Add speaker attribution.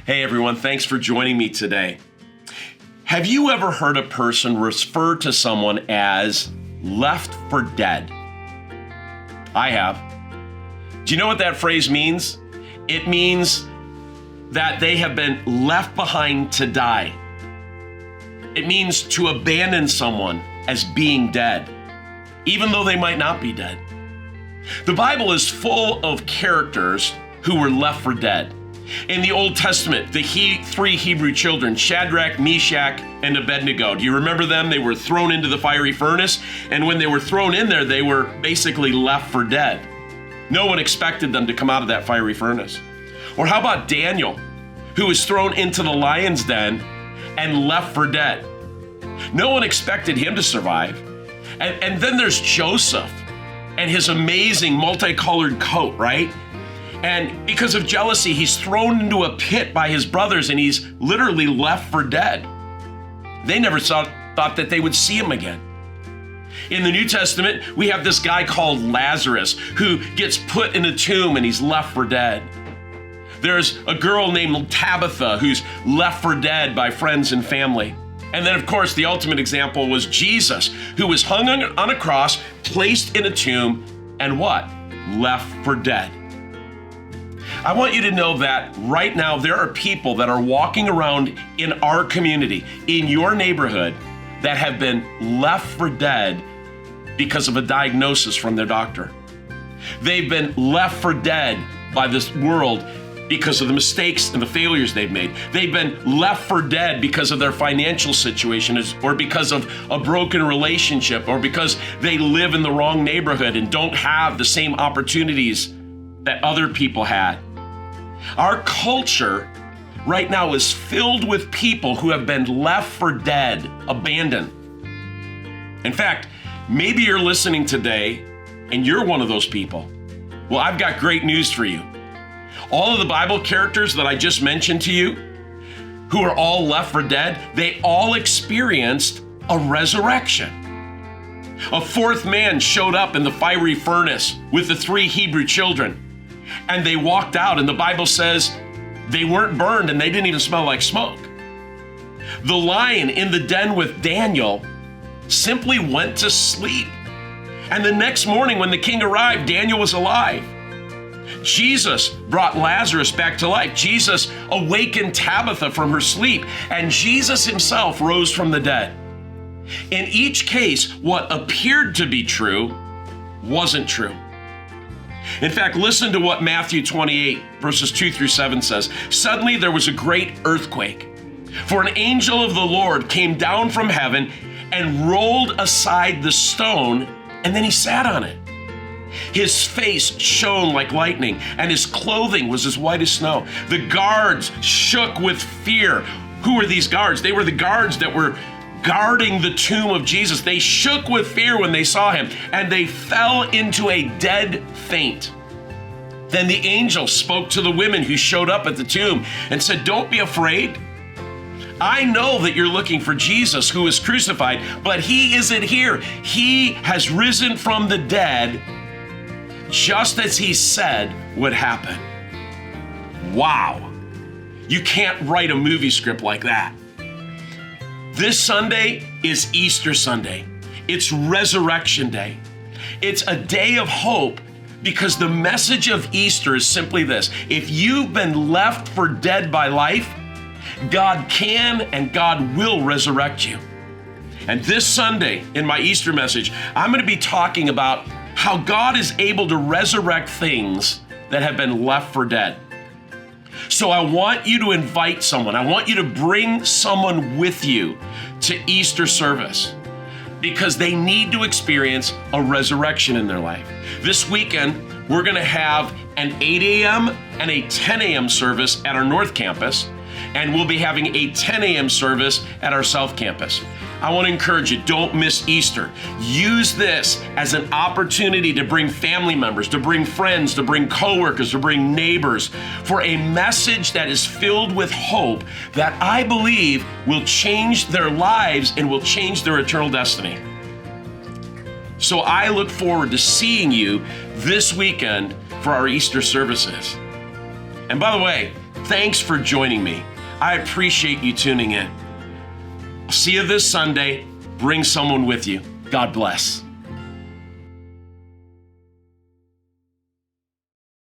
Speaker 1: Hey everyone, thanks for joining me today. Have you ever heard a person refer to someone as left for dead? I have. Do you know what that phrase means? It means that they have been left behind to die. It means to abandon someone as being dead, even though they might not be dead. The Bible is full of characters who were left for dead. In the Old Testament, the three Hebrew children, Shadrach, Meshach, and Abednego. Do you remember them? They were thrown into the fiery furnace, and when they were thrown in there, they were basically left for dead. No one expected them to come out of that fiery furnace. Or how about Daniel, who was thrown into the lion's den and left for dead? No one expected him to survive. And then there's Joseph and his amazing multicolored coat, right? And because of jealousy, he's thrown into a pit by his brothers and he's literally left for dead. They never thought that they would see him again. In the New Testament, we have this guy called Lazarus who gets put in a tomb and he's left for dead. There's a girl named Tabitha who's left for dead by friends and family. And then, of course, the ultimate example was Jesus, who was hung on a cross, placed in a tomb, and what? Left for dead. I want you to know that right now there are people that are walking around in our community, in your neighborhood, that have been left for dead because of a diagnosis from their doctor. They've been left for dead by this world because of the mistakes and the failures they've made. They've been left for dead because of their financial situation, or because of a broken relationship, or because they live in the wrong neighborhood and don't have the same opportunities that other people had. Our culture right now is filled with people who have been left for dead, abandoned. In fact, maybe you're listening today and you're one of those people. Well, I've got great news for you. All of the Bible characters that I just mentioned to you, who are all left for dead, they all experienced a resurrection. A fourth man showed up in the fiery furnace with the three Hebrew children. And they walked out, and the Bible says they weren't burned and they didn't even smell like smoke. The lion in the den with Daniel simply went to sleep. And the next morning when the king arrived, Daniel was alive. Jesus brought Lazarus back to life. Jesus awakened Tabitha from her sleep, and Jesus himself rose from the dead. In each case, what appeared to be true wasn't true. In fact, listen to what Matthew 28, verses 2-7 says. Suddenly there was a great earthquake, for an angel of the Lord came down from heaven and rolled aside the stone, and then he sat on it. His face shone like lightning, and his clothing was as white as snow. The guards shook with fear. Who were these guards? They were the guards that were guarding the tomb of Jesus. They shook with fear when they saw him, and they fell into a dead faint. Then the angel spoke to the women who showed up at the tomb and said, "Don't be afraid. I know that you're looking for Jesus who was crucified, but he isn't here. He has risen from the dead, just as he said would happen." Wow. You can't write a movie script like that. This Sunday is Easter Sunday. It's Resurrection Day. It's a day of hope because the message of Easter is simply this: if you've been left for dead by life, God can and God will resurrect you. And this Sunday in my Easter message, I'm going to be talking about how God is able to resurrect things that have been left for dead. So I want you to invite someone. I want you to bring someone with you to Easter service because they need to experience a resurrection in their life. This weekend, we're going to have an 8 a.m. and a 10 a.m. service at our North Campus, and we'll be having a 10 a.m. service at our South Campus. I want to encourage you, don't miss Easter. Use this as an opportunity to bring family members, to bring friends, to bring coworkers, to bring neighbors for a message that is filled with hope that I believe will change their lives and will change their eternal destiny. So I look forward to seeing you this weekend for our Easter services. And by the way, Thanks for joining me. I appreciate you tuning in. I'll see you this Sunday. Bring someone with you. God bless.